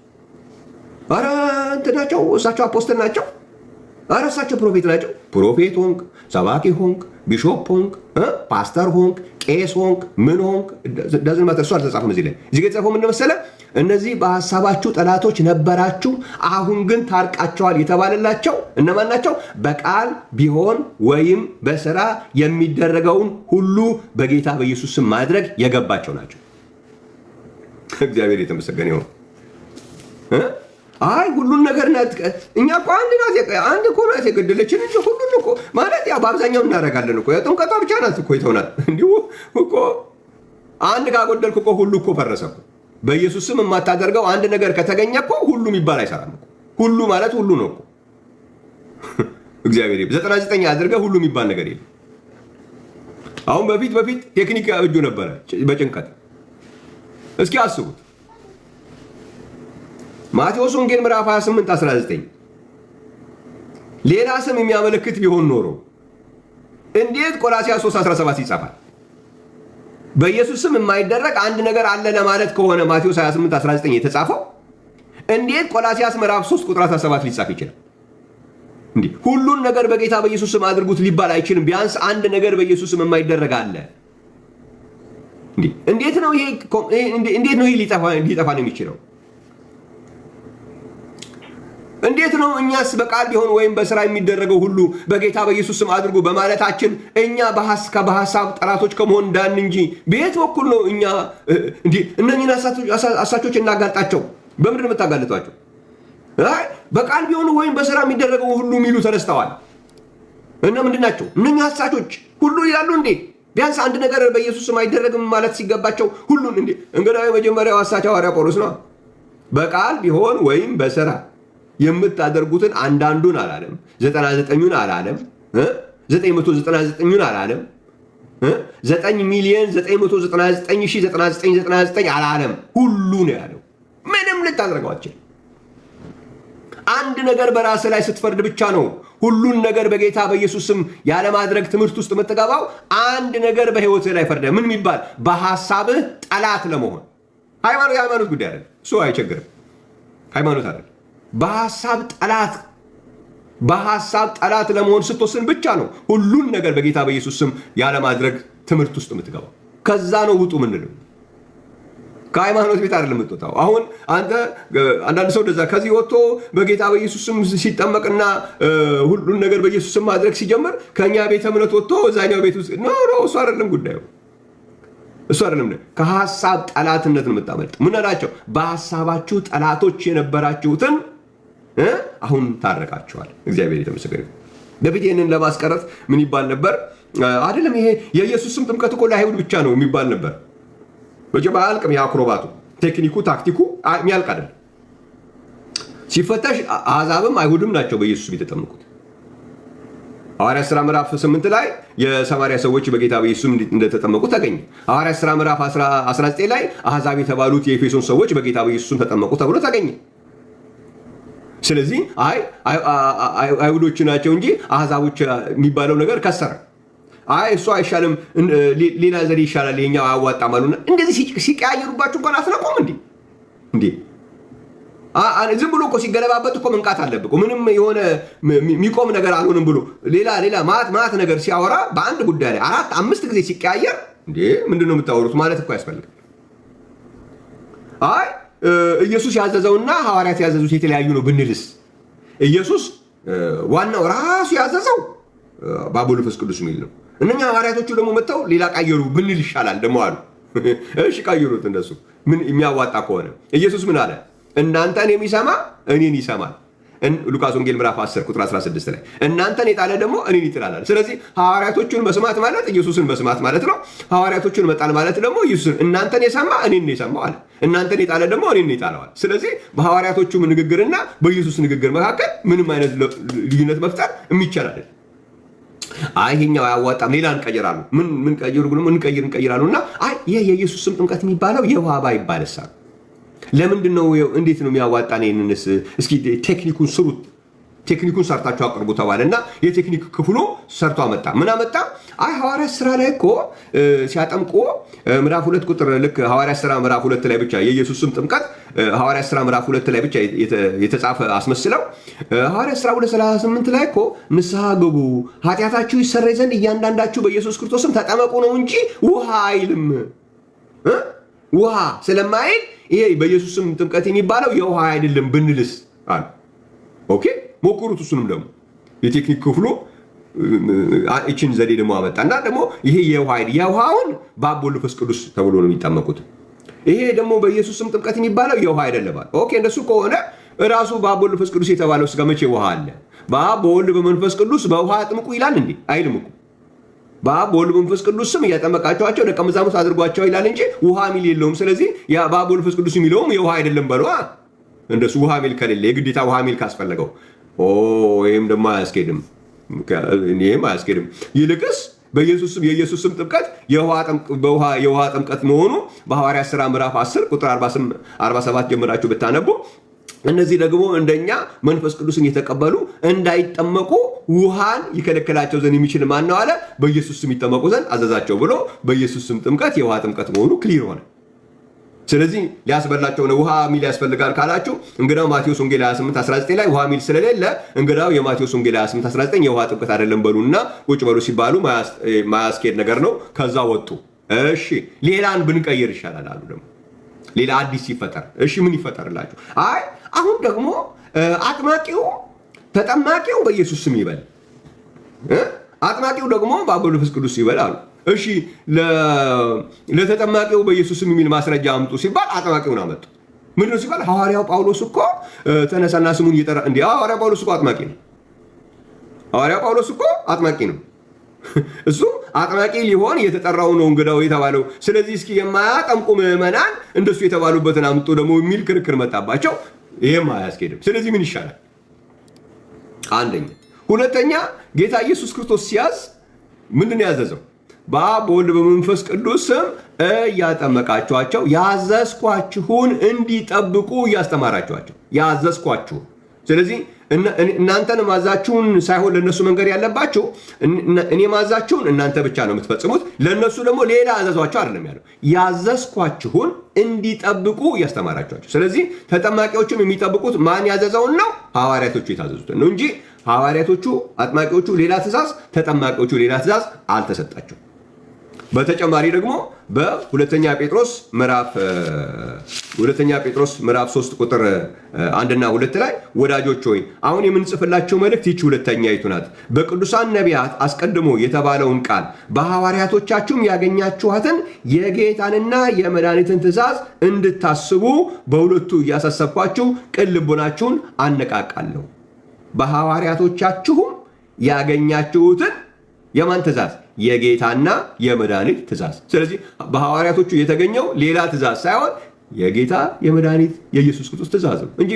S1: አረ እንትን ናቸው፣ እሳቸው አፖስትል ናቸው። አረ እሳቸው ፕሮፌት ናቸው። ፕሮፌት ሆንክ፣ ሰባኪ ሆንክ፣ ቢሾፕ ሆንክ፣ ፓስተር ሆንክ፣ ቄስ ሆንክ፣ ምን ሆንክ ዳዝን ማተር። እሱ አልተጻፈም እዚህ ላይ። እዚህ ጋር የተጻፈው ምን መሰለህ? እነዚህ በሐሳባችሁ ጠላቶች ነበራችሁ፣ አሁን ግን ታርቃቸዋል የተባለላቸው እነማን ናቸው? በቃል ቢሆን ወይም በሥራ የሚደረገውን ሁሉ በጌታ በኢየሱስ ስም ማድረግ የገባቸው ናቸው። እግዚአብሔር የተመሰገነ ይሁን። አይ ሁሉን ነገር እኛ እኮ አንድ እኮ ናት የገደለችን እንጂ ሁሉን እኮ ማለት ያው በአብዛኛው እናደርጋለን እኮ። ጥምቀቷ ብቻ ናት እኮ ይተውናል። እንዲሁ እኮ አንድ ካጎደልክ እኮ ሁሉ እኮ ፈረሰ እኮ። በኢየሱስ ስም የማታደርገው አንድ ነገር ከተገኘ እኮ ሁሉ የሚባል አይሰራም እኮ። ሁሉ ማለት ሁሉ ነው እኮ። እግዚአብሔር 99 አድርገህ ሁሉ የሚባል ነገር የለም። አሁን በፊት ቴክኒክ እጁ ነበረ በጭንቀት። እስኪ አስቡት ማቴዎስ ወንጌል ምዕራፍ 28 19 ሌላ ስም የሚያመለክት ቢሆን ኖሮ እንዴት ቆላስይስ 3:17 ይጻፋል? በኢየሱስ ስም የማይደረግ አንድ ነገር አለ ለማለት ከሆነ ማቴዎስ 28 19 የተጻፈው እንዴት ቆላስይስ ምዕራፍ 3 ቁጥር 17 ሊጻፍ ይችላል? እንዴ ሁሉን ነገር በጌታ በኢየሱስ ስም አድርጉት ሊባል አይችልም። ቢያንስ አንድ ነገር በኢየሱስ ስም የማይደረግ አለ። እንዴት ነው ይሄ ሊጠፋ ነው የሚችለው? እንዴት ነው እኛስ በቃል ቢሆን ወይም በሥራ የሚደረገው ሁሉ በጌታ በኢየሱስ ስም አድርጉ በማለታችን እኛ በሐሳብ ጠላቶች ከመሆን ዳን እንጂ በየት በኩል ነው እኛ እነኝህን አሳቾች እናጋልጣቸው? በምንድን ነው የምታጋልጧቸው? በቃል ቢሆን ወይም በሥራ የሚደረገው ሁሉ የሚሉ ተነስተዋል እና ምንድን ናቸው እነኝህ አሳቾች? ሁሉ ይላሉ እንዴ? ቢያንስ አንድ ነገር በኢየሱስ ስም አይደረግም ማለት ሲገባቸው ሁሉን እንዴ? እንግዲህ የመጀመሪያው አሳች ሐዋርያ ጳውሎስ ነው። በቃል ቢሆን ወይም በሥራ የምታደርጉትን አንዳንዱን አላለም፣ 99ን አላለም፣ 999ን አላለም፣ 9,999,999 አላለም። ሁሉ ነው ያለው። ምንም ልታደርገው አትችልም። አንድ ነገር በራስ ላይ ስትፈርድ ብቻ ነው ሁሉን ነገር በጌታ በኢየሱስ ስም ያለማድረግ ትምህርት ውስጥ የምትገባው። አንድ ነገር በህይወትህ ላይ ፈርደ ምን የሚባል በሐሳብህ ጠላት ለመሆን የሃይማኖት ጉዳይ አይደለም። እሱ አይቸግርም። ሃይማኖት አይደለም። በሐሳብ ጠላት ለመሆን ስትወስን ብቻ ነው ሁሉን ነገር በጌታ በኢየሱስ ስም ያለማድረግ ትምህርት ውስጥ የምትገባው። ከዛ ነው ውጡ ምንለው። ከሃይማኖት ቤት አይደለም የምትወጣው። አሁን አንዳንድ ሰው እንደዛ ከዚህ ወጥቶ በጌታ በኢየሱስ ስም ሲጠመቅና ሁሉን ነገር በኢየሱስ ስም ማድረግ ሲጀምር ከኛ ቤተ እምነት ወጥቶ እዛኛው ቤት ውስጥ እሱ አይደለም ጉዳዩ። እሱ አይደለም። ከሐሳብ ጠላትነት ነው የምታመልጥ። ምን አላቸው? በሐሳባችሁ ጠላቶች የነበራችሁትን አሁን ታረቃችኋል። እግዚአብሔር የተመሰገነ። በፊት ይህንን ለማስቀረት ምን ይባል ነበር? አይደለም ይሄ የኢየሱስ ስም ጥምቀት እኮ ለአይሁድ ብቻ ነው የሚባል ነበር። በጀባ አልቅም። የአክሮባቱ ቴክኒኩ ታክቲኩ የሚያልቅ አይደለም። ሲፈተሽ አሕዛብም አይሁድም ናቸው በኢየሱስ የተጠመቁት። ሐዋርያት ሥራ ምዕራፍ 8 ላይ የሰማርያ ሰዎች በጌታ በኢየሱስ እንደተጠመቁ ተገኘ። ሐዋርያት ሥራ ምዕራፍ 19 ላይ አሕዛብ የተባሉት የኤፌሶን ሰዎች በጌታ በኢየሱስ ተጠመቁ ተብሎ ተገኘ። ስለዚህ አይሁዶች ናቸው እንጂ አሕዛቦች የሚባለው ነገር ከሰረ። እሱ አይሻልም፣ ሌላ ዘዴ ይሻላል፣ የኛው አያዋጣም አሉና እንደዚህ ሲቀያየሩባችሁ እንኳን አትነቁም እንዴ? ዝም ብሎ እኮ ሲገለባበት እኮ መንቃት አለብህ። ምንም የሆነ የሚቆም ነገር አልሆንም ብሎ ሌላ ማት ነገር ሲያወራ በአንድ ጉዳይ ላይ 4-5 ጊዜ ሲቀያየር እንዴ ምንድነው የምታወሩት ማለት እኮ ያስፈልጋል። ኢየሱስ ያዘዘውና ሐዋርያት ያዘዙት የተለያዩ ነው ብንልስ? ኢየሱስ ዋናው ራሱ ያዘዘው በአብ ወልድ መንፈስ ቅዱስ የሚል ነው። እነኛ ሐዋርያቶቹ ደግሞ መጥተው ሌላ ቀየሩ ብንል ይሻላል ደግሞ አሉ። እሺ ቀይሩት እነሱ ምን የሚያዋጣ ከሆነ። ኢየሱስ ምን አለ? እናንተን የሚሰማ እኔን ይሰማል። ሉቃስ ወንጌል ምዕራፍ 10 ቁጥር 16 ላይ እናንተን የጣለ ደግሞ እኔን ይጥላል። ስለዚህ ሐዋርያቶቹን መስማት ማለት ኢየሱስን መስማት ማለት ነው። ሐዋርያቶቹን መጣል ማለት ደግሞ ኢየሱስን እናንተን የሰማ እኔን ነው የሰማው አለ። እናንተን የጣለ ደግሞ እኔን ነው የጣለዋል። ስለዚህ በሐዋርያቶቹ ንግግርና በኢየሱስ ንግግር መካከል ምንም አይነት ልዩነት መፍጠር የሚቻል አይደለም። አይ ይሄኛው አያዋጣም ሌላ እንቀይራሉ። ምን ቀይሩ ግን እንቀይራሉና አይ ይሄ የኢየሱስ ስም ጥምቀት የሚባለው የውሃ ባይባልሳ ለምንድን ነው? እንዴት ነው የሚያዋጣን? ይሄንንስ እስኪ ቴክኒኩን ስሩት፣ ቴክኒኩን ሰርታችሁ አቅርቡ ተባለና የቴክኒክ ክፍሉ ሰርቶ አመጣ። ምን አመጣ? አይ ሐዋርያት ሥራ ላይ እኮ ሲያጠምቁ ምዕራፍ 2 ቁጥር ልክ ሐዋርያት ሥራ ምዕራፍ 2 ላይ ብቻ የኢየሱስ ስም ጥምቀት ሐዋርያት ሥራ ምዕራፍ 2 ላይ ብቻ የተጻፈ አስመስለው ሐዋርያት ሥራ 2:38 ላይ እኮ ንስሐ ግቡ ኃጢአታችሁ ይሰረይ ዘንድ እያንዳንዳችሁ በኢየሱስ ክርስቶስም ተጠመቁ ነው እንጂ ውሃ አይልም። ውሃ ስለማይል ይሄ በኢየሱስ ስም ጥምቀት የሚባለው የውሃ አይደለም ብንልስ አለ። ኦኬ ሞክሩት። እሱንም ደግሞ የቴክኒክ ክፍሉ እቺን ዘዴ ደግሞ አመጣና ደግሞ ይሄ የውሃ አይደል የውሃውን በአብ ወልድ መንፈስ ቅዱስ ተብሎ ነው የሚጠመቁት። ይሄ ደግሞ በኢየሱስ ስም ጥምቀት የሚባለው የውሃ አይደለም አለ። ኦኬ እንደሱ ከሆነ ራሱ በአብ ወልድ መንፈስ ቅዱስ የተባለው ስጋ መቼ ውሃ አለ? በአብ በወልድ በመንፈስ ቅዱስ በውሃ አጥምቁ ይላል እንዴ? አይልም እኮ። በአብ በወልድ መንፈስ ቅዱስ ስም እያጠመቃቸዋቸው ደቀ መዛሙርት አድርጓቸው ይላል እንጂ ውሃ ሚል የለውም። ስለዚህ ያ በአብ ወልድ መንፈስ ቅዱስ የሚለውም የውሃ አይደለም በሏ። እንደሱ ውሃ ሚል ከሌለ የግዴታ ውሃ ሚል ካስፈለገው ይሄም ደግሞ አያስኬድም። ይልቅስ የኢየሱስ ስም ጥምቀት የውሃ ጥምቀት መሆኑ በሐዋርያት ሥራ ምዕራፍ 10 ቁጥር 47 ጀምራችሁ ብታነቡ እነዚህ ደግሞ እንደኛ መንፈስ ቅዱስን የተቀበሉ እንዳይጠመቁ ውሃን ይከለክላቸው ዘንድ የሚችል ማን ነው አለ? በኢየሱስ ስም ይጠመቁ ዘንድ አዘዛቸው ብሎ በኢየሱስ ስም ጥምቀት የውሃ ጥምቀት መሆኑ ክሊር ሆነ። ስለዚህ ሊያስበላቸው ነው ውሃ ሚል ያስፈልጋል ካላችሁ እንግዳው ማቴዎስ ወንጌል 28:19 ላይ ውሃ ሚል ስለሌለ እንግዳው የማቴዎስ ወንጌል 28:19 የውሃ ጥምቀት አይደለም በሉና ቁጭ በሉ ሲባሉ ማያስኬድ ነገር ነው። ከዛ ወጡ። እሺ ሌላን ብንቀይር ይሻላል አሉ። ደግሞ ሌላ አዲስ ይፈጠር። እሺ ምን ይፈጠርላችሁ? አይ አሁን ደግሞ ተጠማቂው በኢየሱስ ስም ይበል፣ አጥማቂው ደግሞ በአብ ወልድ መንፈስ ቅዱስ ይበል አሉ። እሺ ለተጠማቂው በኢየሱስ ስም የሚል ማስረጃ አምጡ ሲባል አጥማቂውን አመጡ። ምንድን ነው ሲባል ሐዋርያው ጳውሎስ እኮ ተነሳና ስሙን እየጠራ እንዴ ሐዋርያው ጳውሎስ እኮ አጥማቂ ነው። ሐዋርያው ጳውሎስ እኮ አጥማቂ ነው። እሱ አጥማቂ ሊሆን የተጠራው ነው እንግዳው የተባለው። ስለዚህ እስኪ የማያጠምቁ ምዕመናን እንደሱ የተባሉበትን አምጡ ደግሞ የሚል ክርክር መጣባቸው። ይሄም አያስኬድም። ስለዚህ ምን ይሻላል? አንደኛ። ሁለተኛ ጌታ ኢየሱስ ክርስቶስ ሲያዝ ምንድን ያዘዘው? በአብ በወልድ በመንፈስ ቅዱስ ስም እያጠመቃችኋቸው ያዘዝኳችሁን እንዲጠብቁ እያስተማራችኋቸው ያዘዝኳችሁን። ስለዚህ እናንተን ማዛችሁን ሳይሆን ለነሱ መንገር ያለባችሁ እኔ ማዛችሁን እናንተ ብቻ ነው የምትፈጽሙት፣ ለነሱ ደግሞ ሌላ አዘዟቸው አይደለም ያለው። ያዘዝኳችሁን እንዲጠብቁ እያስተማራችኋቸው። ስለዚህ ተጠማቂዎችም የሚጠብቁት ማን ያዘዘውን ነው? ሐዋርያቶቹ የታዘዙትን ነው እንጂ ሐዋርያቶቹ አጥማቂዎቹ ሌላ ትእዛዝ፣ ተጠማቂዎቹ ሌላ ትእዛዝ አልተሰጣቸው። በተጨማሪ ደግሞ በሁለተኛ ጴጥሮስ ምዕራፍ 3 ቁጥር 1 እና 2 ላይ ወዳጆች ሆይ አሁን የምንጽፍላቸው መልእክት ይህች ሁለተኛይቱ ናት። በቅዱሳን ነቢያት አስቀድሞ የተባለውን ቃል በሐዋርያቶቻችሁም ያገኛችኋትን የጌታንና የመድኃኒትን ትእዛዝ እንድታስቡ በሁለቱ እያሳሰብኳችሁ ቅን ልቦናችሁን አነቃቃለሁ። በሐዋርያቶቻችሁም ያገኛችሁትን የማን ትእዛዝ? የጌታና የመድኃኒት ትእዛዝ። ስለዚህ በሐዋርያቶቹ የተገኘው ሌላ ትእዛዝ ሳይሆን የጌታ የመድኃኒት የኢየሱስ ክርስቶስ ትእዛዝ ነው እንጂ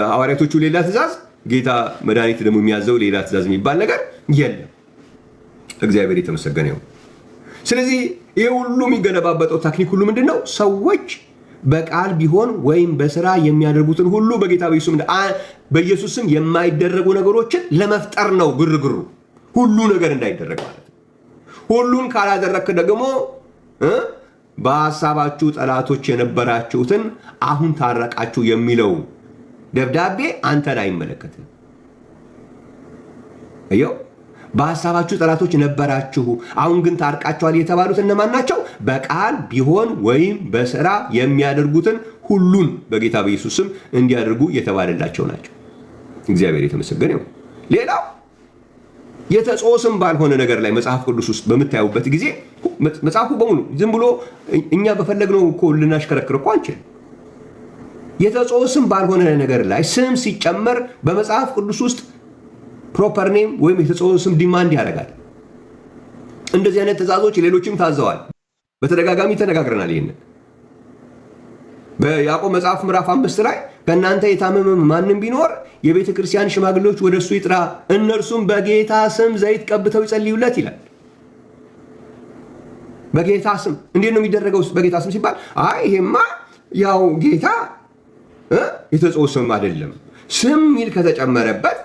S1: ሐዋርያቶቹ ሌላ ትእዛዝ፣ ጌታ መድኃኒት ደግሞ የሚያዘው ሌላ ትእዛዝ የሚባል ነገር የለም። እግዚአብሔር የተመሰገነ ይሁን። ስለዚህ ይሄ ሁሉ የሚገለባበጠው ቴክኒክ ሁሉ ምንድን ነው? ሰዎች በቃል ቢሆን ወይም በስራ የሚያደርጉትን ሁሉ በጌታ በኢየሱስ ስም የማይደረጉ ነገሮችን ለመፍጠር ነው ግርግሩ። ሁሉ ነገር እንዳይደረግ ማለት ነው። ሁሉን ካላደረክ ደግሞ በሐሳባችሁ ጠላቶች የነበራችሁትን አሁን ታረቃችሁ የሚለው ደብዳቤ አንተን አይመለከትም። አየው፣ በሐሳባችሁ ጠላቶች ነበራችሁ አሁን ግን ታርቃችኋል የተባሉት እነማን ናቸው? በቃል ቢሆን ወይም በሥራ የሚያደርጉትን ሁሉን በጌታ በኢየሱስ ስም እንዲያደርጉ የተባለላቸው ናቸው። እግዚአብሔር የተመሰገነ ይሁን። ሌላው የተጸውዖ ስም ባልሆነ ነገር ላይ መጽሐፍ ቅዱስ ውስጥ በምታዩበት ጊዜ መጽሐፉ በሙሉ ዝም ብሎ እኛ በፈለግነው እኮ ልናሽከረክር እኮ አንችልም። የተጸውዖ ስም ባልሆነ ነገር ላይ ስም ሲጨመር በመጽሐፍ ቅዱስ ውስጥ ፕሮፐር ኔም ወይም የተጸውዖ ስም ዲማንድ ያደርጋል። እንደዚህ አይነት ትእዛዞች ሌሎችም ታዘዋል። በተደጋጋሚ ተነጋግረናል። ይህንን በያዕቆብ መጽሐፍ ምዕራፍ 5 ላይ ከእናንተ የታመመ ማንም ቢኖር የቤተ ክርስቲያን ሽማግሌዎች ወደ እሱ ይጥራ፣ እነርሱም በጌታ ስም ዘይት ቀብተው ይጸልዩለት ይላል። በጌታ ስም እንዴት ነው የሚደረገው? በጌታ ስም ሲባል ይሄማ ያው ጌታ የተጸውዖ ስም አይደለም። ስም ሚል ከተጨመረበት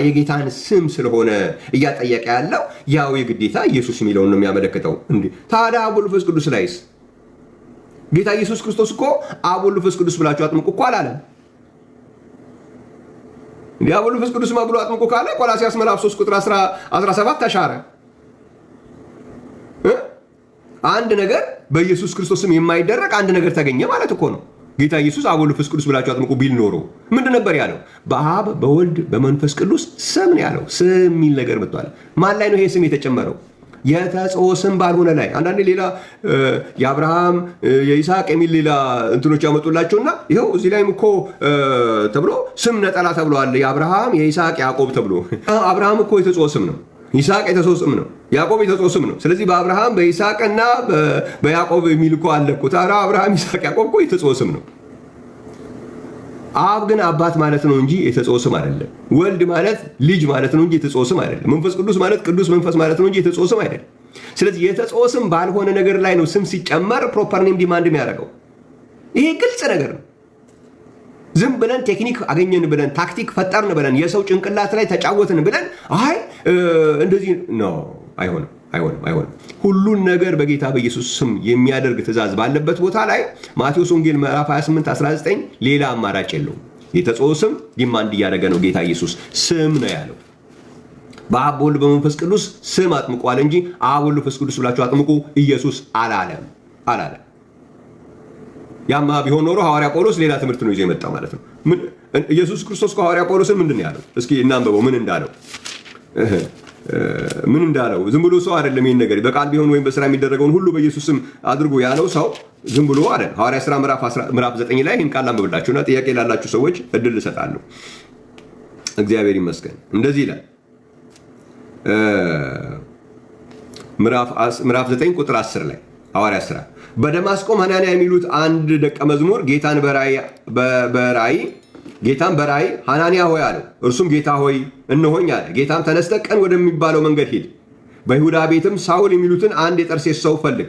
S1: የጌታን ስም ስለሆነ እያጠየቀ ያለው ያው የግዴታ ኢየሱስ የሚለውን ነው የሚያመለክተው። እንዴ ታዲያ አብ ወልድ መንፈስ ቅዱስ ላይስ ጌታ ኢየሱስ ክርስቶስ እኮ አብ ወልድ መንፈስ ቅዱስ ብላችሁ አጥምቁ እኮ አላለም። እንዴ አብ ወልድ መንፈስ ቅዱስ ብሎ አጥምቁ ካለ ቆላስይስ ምዕራፍ 3 ቁጥር 17 ተሻረ። አንድ ነገር በኢየሱስ ክርስቶስ ስም የማይደረግ አንድ ነገር ተገኘ ማለት እኮ ነው። ጌታ ኢየሱስ አብ ወልድ መንፈስ ቅዱስ ብላችሁ አጥምቁ ቢል ኖሮ ምንድን ነበር ያለው? በአብ በወልድ በመንፈስ ቅዱስ ስም ነው ያለው። ስም የሚል ነገር መጥቷል። ማን ላይ ነው ይሄ ስም የተጨመረው? የተጸውዖ ስም ባልሆነ ላይ። አንዳንዴ ሌላ የአብርሃም የይስሐቅ የሚል ሌላ እንትኖች ያመጡላቸውና ይኸው እዚህ ላይም እኮ ተብሎ ስም ነጠላ ተብሏል። የአብርሃም የይስሐቅ ያዕቆብ ተብሎ አብርሃም እኮ የተጸውዖ ስም ነው። ይስሐቅ የተጸውዖ ስም ነው። ያዕቆብ የተጸውዖ ስም ነው። ስለዚህ በአብርሃም በይስሐቅና በያዕቆብ የሚል እኮ አለ እኮ። ታዲያ አብርሃም ይስሐቅ ያዕቆብ እኮ የተጸውዖ ስም ነው። አብ ግን አባት ማለት ነው እንጂ የተጸውዖ ስም አይደለም። ወልድ ማለት ልጅ ማለት ነው እንጂ የተጸውዖ ስም አይደለም። መንፈስ ቅዱስ ማለት ቅዱስ መንፈስ ማለት ነው እንጂ የተጸውዖ ስም አይደለም። ስለዚህ የተጸውዖ ስም ባልሆነ ነገር ላይ ነው ስም ሲጨመር ፕሮፐር ኔም ዲማንድ የሚያደርገው። ይሄ ግልጽ ነገር ነው። ዝም ብለን ቴክኒክ አገኘን ብለን ታክቲክ ፈጠርን ብለን የሰው ጭንቅላት ላይ ተጫወትን ብለን እንደዚህ ነው አይሆንም። ሁሉን ነገር በጌታ በኢየሱስ ስም የሚያደርግ ትእዛዝ ባለበት ቦታ ላይ ማቴዎስ ወንጌል ምዕራፍ 28:19 ሌላ አማራጭ የለውም። የተጸውዖ ስም ዲማንድ እያደረገ ነው። ጌታ ኢየሱስ ስም ነው ያለው። በአብ በወልድ በመንፈስ ቅዱስ ስም አጥምቁ አለ እንጂ አብ ወልድ መንፈስ ቅዱስ ብላችሁ አጥምቁ ኢየሱስ አላለም። ያማ ቢሆን ኖሮ ሐዋርያ ጳውሎስ ሌላ ትምህርት ነው ይዞ የመጣው ማለት ነው። ኢየሱስ ክርስቶስ ከሐዋርያ ጳውሎስን ምንድን ነው ያለው? እስኪ እናንበበው። ምን እንዳለው ዝም ብሎ ሰው አይደለም። ይሄን ነገር በቃል ቢሆን ወይም በስራ የሚደረገውን ሁሉ በኢየሱስ ስም አድርጎ ያለው ሰው ዝም ብሎ አይደል። ሐዋርያ ሥራ ምዕራፍ 9 ላይ ይህን ቃል አንብብላችሁና ጥያቄ ላላችሁ ሰዎች እድል እሰጣለሁ። እግዚአብሔር ይመስገን። እንደዚህ ይላል ምዕራፍ 9 ቁጥር 10 ላይ ሐዋርያ ሥራ በደማስቆም ሐናንያ የሚሉት አንድ ደቀ መዝሙር ጌታን በራእይ ሐናንያ ሆይ አለው። እርሱም ጌታ ሆይ እነሆኝ አለ። ጌታም ተነስተህ ቀን ወደሚባለው መንገድ ሂድ፣ በይሁዳ ቤትም ሳውል የሚሉትን አንድ የጠርሴስ ሰው ፈልግ፣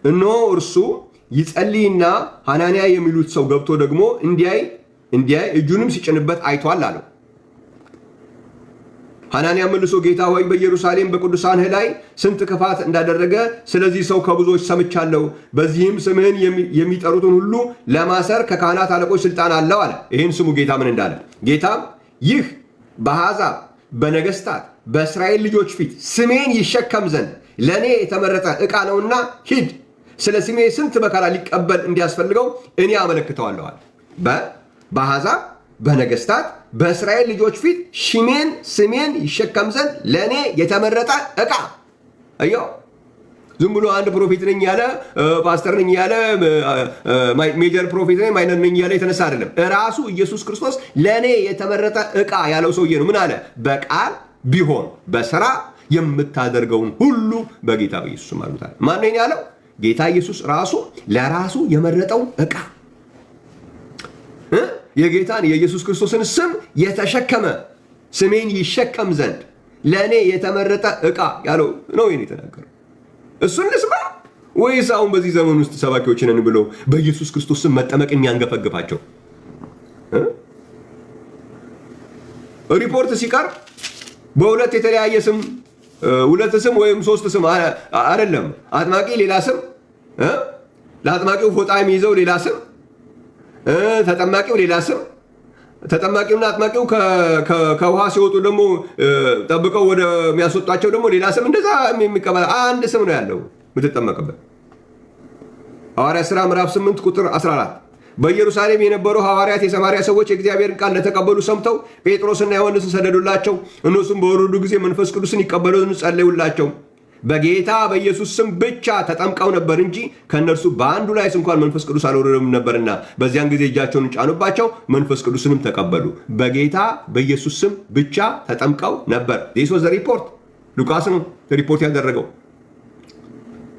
S1: እነሆ እርሱ ይጸልይና ሐናንያ የሚሉት ሰው ገብቶ ደግሞ እንዲያይ እጁንም ሲጭንበት አይቷል አለው። ሐናንያ መልሶ ጌታ ሆይ በኢየሩሳሌም በቅዱሳንህ ላይ ስንት ክፋት እንዳደረገ ስለዚህ ሰው ከብዙዎች ሰምቻለሁ። በዚህም ስምህን የሚጠሩትን ሁሉ ለማሰር ከካህናት አለቆች ስልጣን አለው አለ። ይህን ስሙ ጌታ ምን እንዳለ። ጌታም ይህ በአሕዛብ በነገስታት በእስራኤል ልጆች ፊት ስሜን ይሸከም ዘንድ ለእኔ የተመረጠ ዕቃ ነውና ሂድ፣ ስለ ስሜ ስንት መከራ ሊቀበል እንዲያስፈልገው እኔ አመለክተዋለዋል። በአሕዛብ በነገስታት በእስራኤል ልጆች ፊት ስሜን ይሸከም ዘንድ ለእኔ የተመረጠ ዕቃ። አየው፣ ዝም ብሎ አንድ ፕሮፌት ነኝ ያለ ፓስተር ነኝ ያለ ሜጀር ፕሮፌት ነኝ ማይነር ነኝ ያለ የተነሳ አይደለም። ራሱ ኢየሱስ ክርስቶስ ለእኔ የተመረጠ ዕቃ ያለው ሰውዬ ነው። ምን አለ? በቃል ቢሆን በስራ የምታደርገውን ሁሉ በጌታ በኢየሱስ ስም አሉታል። ማን ነው ያለው? ጌታ ኢየሱስ ራሱ ለራሱ የመረጠው ዕቃ የጌታን የኢየሱስ ክርስቶስን ስም የተሸከመ ስሜን ይሸከም ዘንድ ለእኔ የተመረጠ ዕቃ ያለው ነው የተናገረው። እሱን ልስማ ወይስ አሁን በዚህ ዘመን ውስጥ ሰባኪዎችንን ብለው በኢየሱስ ክርስቶስ ስም መጠመቅ የሚያንገፈግፋቸው ሪፖርት ሲቀርብ በሁለት የተለያየ ስም ሁለት ስም ወይም ሶስት ስም አይደለም። አጥማቂ ሌላ ስም፣ ለአጥማቂው ፎጣ የሚይዘው ሌላ ስም፣ ተጠማቂው ሌላ ስም፣ ተጠማቂውና አጥማቂው ከውሃ ሲወጡ ደግሞ ጠብቀው ወደሚያስወጣቸው ደግሞ ሌላ ስም፣ እንደዛ የሚቀበል አንድ ስም ነው ያለው የምትጠመቅበት። ሐዋርያት ሥራ ምዕራፍ 8 ቁጥር 14 በኢየሩሳሌም የነበሩ ሐዋርያት የሰማርያ ሰዎች የእግዚአብሔርን ቃል እንደተቀበሉ ሰምተው ጴጥሮስና ዮሐንስን ሰደዱላቸው። እነሱም በወረዱ ጊዜ መንፈስ ቅዱስን ይቀበሉ ዘንድ ጸለዩላቸው። በጌታ በኢየሱስ ስም ብቻ ተጠምቀው ነበር እንጂ ከእነርሱ በአንዱ ላይ እንኳን መንፈስ ቅዱስ አልወረደም ነበርና፣ በዚያን ጊዜ እጃቸውን ጫኑባቸው፣ መንፈስ ቅዱስንም ተቀበሉ። በጌታ በኢየሱስ ስም ብቻ ተጠምቀው ነበር። ዲስ ዋዝ ዘ ሪፖርት። ሉቃስ ነው ሪፖርት ያደረገው።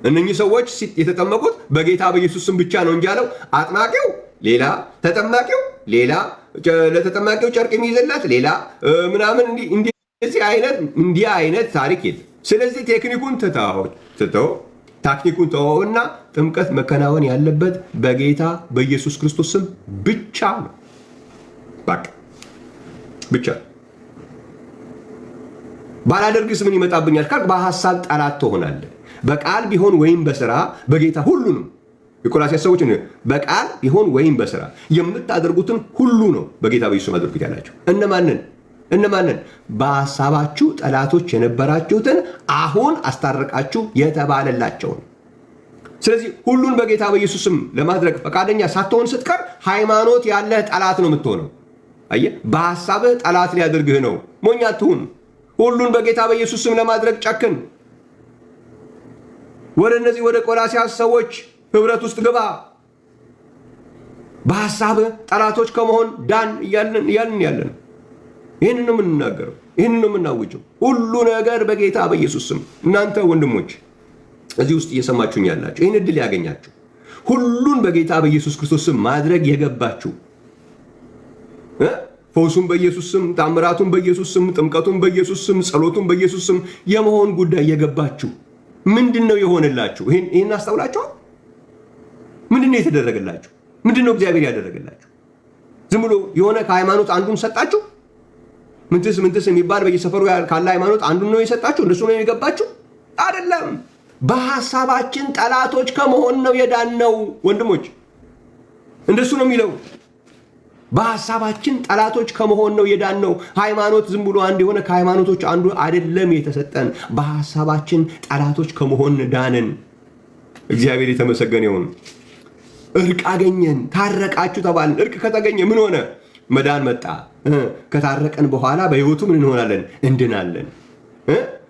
S1: እነኚህ ሰዎች የተጠመቁት በጌታ በኢየሱስ ስም ብቻ ነው እንጂ ያለው አጥማቂው ሌላ፣ ተጠማቂው ሌላ፣ ለተጠማቂው ጨርቅ የሚይዘላት ሌላ ምናምን እንዲህ አይነት ታሪክ የለም። ስለዚህ ቴክኒኩን ትተው ታክቲኩን ተወውና ጥምቀት መከናወን ያለበት በጌታ በኢየሱስ ክርስቶስ ስም ብቻ ነው። በቃ ብቻ። ባላደርግስ ምን ይመጣብኛል ካልክ በሐሳብ ጠላት ትሆናለህ። በቃል ቢሆን ወይም በስራ በጌታ ሁሉንም የቆላስይስ ሰዎች በቃል ቢሆን ወይም በስራ የምታደርጉትን ሁሉ ነው በጌታ በኢየሱስ አድርጉት ያላቸው። እነማንን? በሐሳባችሁ ጠላቶች የነበራችሁትን አሁን አስታረቃችሁ የተባለላቸውን። ስለዚህ ሁሉን በጌታ በኢየሱስ ስም ለማድረግ ፈቃደኛ ሳትሆን ስትቀር ሃይማኖት ያለህ ጠላት ነው የምትሆነው። አየህ፣ በሐሳብህ ጠላት ሊያደርግህ ነው። ሞኝ አትሁን። ሁሉን በጌታ በኢየሱስ ስም ለማድረግ ጨክን። ወደ ቆላስይስ ሰዎች ህብረት ውስጥ ግባ። በሐሳብህ ጠላቶች ከመሆን ዳን እያልን ያለን። ይህንን ነው የምንናገረው፣ ይህንን ነው የምናውጀው። ሁሉ ነገር በጌታ በኢየሱስ ስም። እናንተ ወንድሞች እዚህ ውስጥ እየሰማችሁኝ ያላችሁ ይህን እድል ያገኛችሁ ሁሉን በጌታ በኢየሱስ ክርስቶስ ስም ማድረግ የገባችሁ ፈውሱን በኢየሱስ ስም፣ ታምራቱን በኢየሱስ ስም፣ ጥምቀቱን በኢየሱስ ስም፣ ጸሎቱን በኢየሱስ ስም የመሆን ጉዳይ የገባችሁ ምንድን ነው የሆነላችሁ? ይህን አስተውላችኋል? ምንድን ነው የተደረገላችሁ? ምንድን ነው እግዚአብሔር ያደረገላችሁ? ዝም ብሎ የሆነ ከሃይማኖት አንዱን ሰጣችሁ? ምንትስ የሚባል በየሰፈሩ ካለ ሃይማኖት አንዱን ነው የሰጣችሁ? እንደሱ ነው የገባችሁ? አይደለም። በሐሳባችን ጠላቶች ከመሆን ነው የዳነው። ወንድሞች እንደሱ ነው የሚለው። በሐሳባችን ጠላቶች ከመሆን ነው የዳነው። ሃይማኖት ዝም ብሎ አንድ የሆነ ከሃይማኖቶች አንዱ አይደለም የተሰጠን። በሐሳባችን ጠላቶች ከመሆን ዳንን። እግዚአብሔር የተመሰገነ ይሁን። እርቅ አገኘን፣ ታረቃችሁ ተባልን። እርቅ ከተገኘ ምን ሆነ? መዳን መጣ። ከታረቀን በኋላ በህይወቱ ምን እንሆናለን? እንድናለን።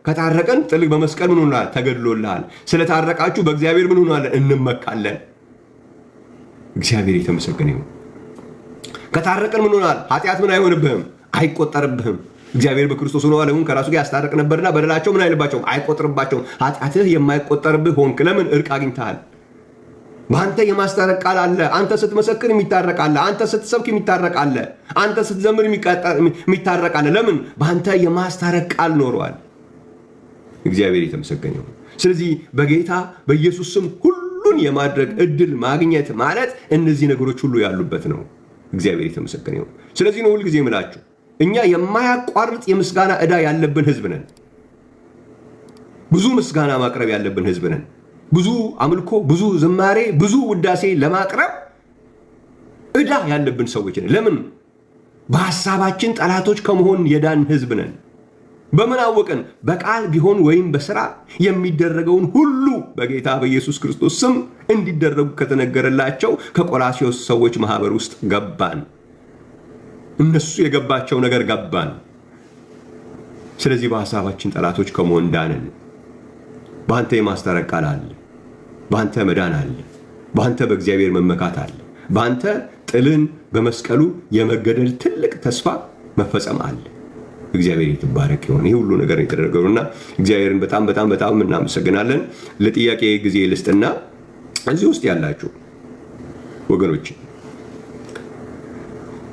S1: ከታረቀን ጥልቅ በመስቀል ምን ሆናል? ተገድሎልሃል። ስለታረቃችሁ በእግዚአብሔር ምን ሆናለን? እንመካለን። እግዚአብሔር የተመሰገነ ይሁን። ከታረቀን ምን ሆናል? ኃጢአት ምን አይሆንብህም? አይቆጠርብህም። እግዚአብሔር በክርስቶስ ሆኖ ዓለሙን ከራሱ ጋር ያስታርቅ ነበርና በደላቸው ምን አይልባቸውም? አይቆጥርባቸውም። ኃጢአትህ የማይቆጠርብህ ሆንክ። ለምን? እርቅ አግኝተሃል። በአንተ የማስታረቅ ቃል አለ። አንተ ስትመሰክር የሚታረቅ አለ። አንተ ስትሰብክ የሚታረቅ አለ። አንተ ስትዘምር የሚታረቅ አለ። ለምን? በአንተ የማስታረቅ ቃል ኖረዋል። እግዚአብሔር የተመሰገነ ይሁን። ስለዚህ በጌታ በኢየሱስ ስም ሁሉን የማድረግ እድል ማግኘት ማለት እነዚህ ነገሮች ሁሉ ያሉበት ነው። እግዚአብሔር የተመሰገነ ይሁን። ስለዚህ ነው ሁልጊዜ የምላችሁ እኛ የማያቋርጥ የምስጋና ዕዳ ያለብን ህዝብ ነን። ብዙ ምስጋና ማቅረብ ያለብን ህዝብ ነን። ብዙ አምልኮ፣ ብዙ ዝማሬ፣ ብዙ ውዳሴ ለማቅረብ ዕዳ ያለብን ሰዎች ነን። ለምን? በሐሳባችን ጠላቶች ከመሆን የዳን ህዝብ ነን። በምን አወቅን? በቃል ቢሆን ወይም በሥራ የሚደረገውን ሁሉ በጌታ በኢየሱስ ክርስቶስ ስም እንዲደረጉ ከተነገረላቸው ከቆላስይስ ሰዎች ማህበር ውስጥ ገባን። እነሱ የገባቸው ነገር ገባን። ስለዚህ በሐሳባችን ጠላቶች ከመሆን ዳንን። በአንተ የማስታረቅ ቃል አለ። በአንተ መዳን አለ። በአንተ በእግዚአብሔር መመካት አለ። በአንተ ጥልን በመስቀሉ የመገደል ትልቅ ተስፋ መፈጸም አለ። እግዚአብሔር ይትባረክ ይሁን። ይህ ሁሉ ነገር የተደረገውና እግዚአብሔርን በጣም በጣም በጣም እናመሰግናለን። ለጥያቄ ጊዜ ልስጥና እዚህ ውስጥ ያላችሁ ወገኖች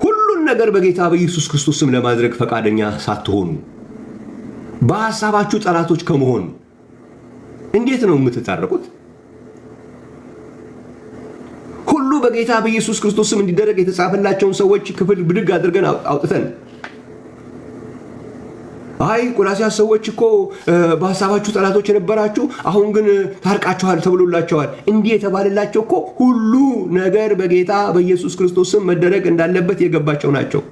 S1: ሁሉን ነገር በጌታ በኢየሱስ ክርስቶስ ስም ለማድረግ ፈቃደኛ ሳትሆኑ በሐሳባችሁ ጠላቶች ከመሆን እንዴት ነው የምትታረቁት? ሁሉ በጌታ በኢየሱስ ክርስቶስ ስም እንዲደረግ የተጻፈላቸውን ሰዎች ክፍል ብድግ አድርገን አውጥተን አይ ቆላስይስ ሰዎች እኮ በሐሳባችሁ ጠላቶች የነበራችሁ አሁን ግን ታርቃችኋል ተብሎላቸዋል። እንዲህ የተባለላቸው እኮ ሁሉ ነገር በጌታ በኢየሱስ ክርስቶስ ስም መደረግ እንዳለበት የገባቸው ናቸው።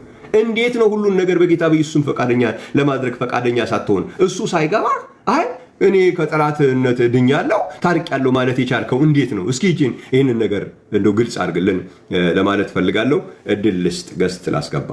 S1: እንዴት ነው ሁሉን ነገር በጌታ በኢየሱስ ስም ፈቃደኛ ለማድረግ ፈቃደኛ ሳትሆን እሱ ሳይገባ አይ እኔ ከጠላትነት ድኛለሁ ታርቄያለሁ ማለት የቻልከው እንዴት ነው? እስኪ ይህንን ነገር እንደው ግልጽ አድርግልን ለማለት ፈልጋለሁ። እድል ልስጥ፣ ገስት ላስገባ።